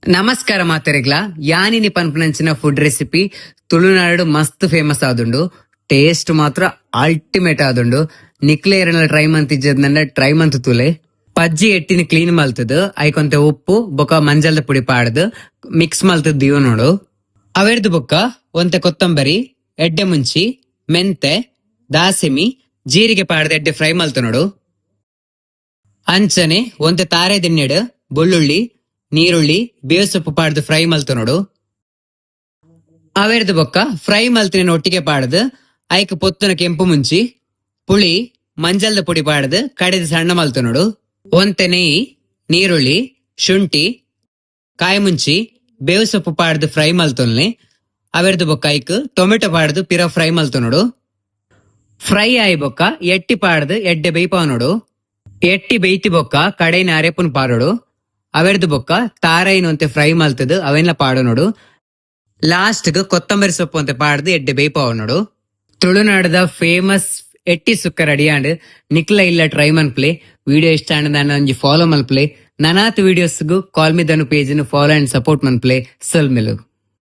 ನಮಸ್ಕಾರ ಮಾತೆರೆಗ್ಲ ಯಾನಿನಿ ಪನ್ಪನಂಚಿನ food recipe Tulunadu ಮಸ್ತ್ famous ಆದುಂಡು. ಟೇಸ್ಟ್ ಮಾತ್ರ ಅಲ್ಟಿಮೇಟ್ ಆದುಂಡು. ನಿಕ್ಲೆ ಏರನ ಟ್ರೈ ಮಂತಿಜ್ಜದ್ನ ಟ್ರೈ ಮಂತ್ ತುಲೆ ಪಜ್ಜಿ ಎಟ್ಟಿನ ಕ್ಲೀನ್ ಮಲ್ತದ್ ಐಕೊಂತೆ ಉಪ್ಪು ಬೊಕ ಮಂಜಲ್ದ ಪುಡಿ ಪಾಡ್ದು ಮಿಕ್ಸ್ ಮಲ್ತದ್ ದೀವ ನೋಡು. ಅವೆರ್ದು ಬೊಕ್ಕ ಒಂತೆ ಕೊತ್ತಂಬರಿ, ಎಡ್ಡೆ ಮುಂಚಿ, ಮೆಂತೆ, ದಾಸಿಮಿ, ಜೀರಿಗೆ ಪಾಡ್ದು ಎಡ್ಡೆ ಫ್ರೈ ಮಲ್ತು ನೋಡು. ಅಂಚನೆ ಒಂತೆ ತಾರೆ ದಿನ್ನೆಡು ಬೆಳ್ಳುಳ್ಳಿ, ನೀರುಳ್ಳಿ, ಬೇವು ಸೊಪ್ಪು ಪಾಡ್ದು ಫ್ರೈ ಮಲ್ತು ನೋಡು. ಅವೆರ್ದು ಬೊಕ್ಕ ಫ್ರೈ ಮಲ್ತಿನ ಒಟ್ಟಿಗೆ ಪಾಡ್ದು ಐಕ್ ಪೊತ್ತುನ ಕೆಂಪು ಮುಂಚಿ, ಪುಳಿ, ಮಂಜಲ್ದ ಪುಡಿ ಪಾಡ್ದು ಕಡೆದು ಸಣ್ಣ ಮಲ್ತು ನೋಡು. ಒಂತೆ ನೆಯ್ಯಿ, ನೀರುಳ್ಳಿ, ಶುಂಠಿ, ಕಾಯಿ ಮುಂಚಿ, ಬೇವು ಸೊಪ್ಪು ಪಾಡ್ದು ಫ್ರೈ ಮಲ್ತೊಲ್ನೆ. ಅವೆರ್ದು ಬೊಕ್ಕ ಐಕ್ ಟೊಮೆಟೊ ಪಾಡ್ದು ಪಿರ ಫ್ರೈ ಮಲ್ತು ನೋಡು. ಫ್ರೈ ಆಯಿ ಬೊಕ್ಕ ಎಟ್ಟಿ ಪಾಡ್ದು ಎಡ್ಡೆ ಬೇಯ್ಪಾವ್ ನೋಡು. ಎಟ್ಟಿ ಬೇಯ್ತಿ ಬೊಕ್ಕ ಕಡೆನ ಅರೆಪುನ್ ಪಾಡೋಡು. ಅವೆರ್ದು ಬೊಕ್ಕ ತಾರೈನ ಒಂತೆ ಫ್ರೈ ಮಲ್ತದ್ ಅವೆಲ್ಲ ಪಾಡು ನೋಡು. ಲಾಸ್ಟ್ ಕೊತ್ತಂಬರಿ ಸೊಪ್ಪು ಅಂತ ಪಾಡ್ದು ಎಡ್ಡೆ ಬೇಯ್ಪಾವ್ ನೋಡು. ತುಳುನಾಡದ ಫೇಮಸ್ ಎಟ್ಟಿ ಸುಕ್ಕ ರೆಡಿಯಾಂಡ್ ನಿಕ್ಲ ಇಲ್ಲ ಟ್ರೈ ಮನ್ಪ್ಲೆ. ವಿಡಿಯೋ ಇಷ್ಟ ಆಂಡ್ ನಾನು ಒಂಜಿ ಫಾಲೋ ಮಲ್ಪ್ಲೆ. ನನಾತ್ ವಿಡಿಯೋಸ್ಗೂ ಕಾಲ್ ಮಿ ಧನು ಪೇಜ್ ಫಾಲೋ ಅಂಡ್ ಸಪೋರ್ಟ್ ಮನ್ಪ್ಲೆ. ಸಲ್ ಮೆಲು.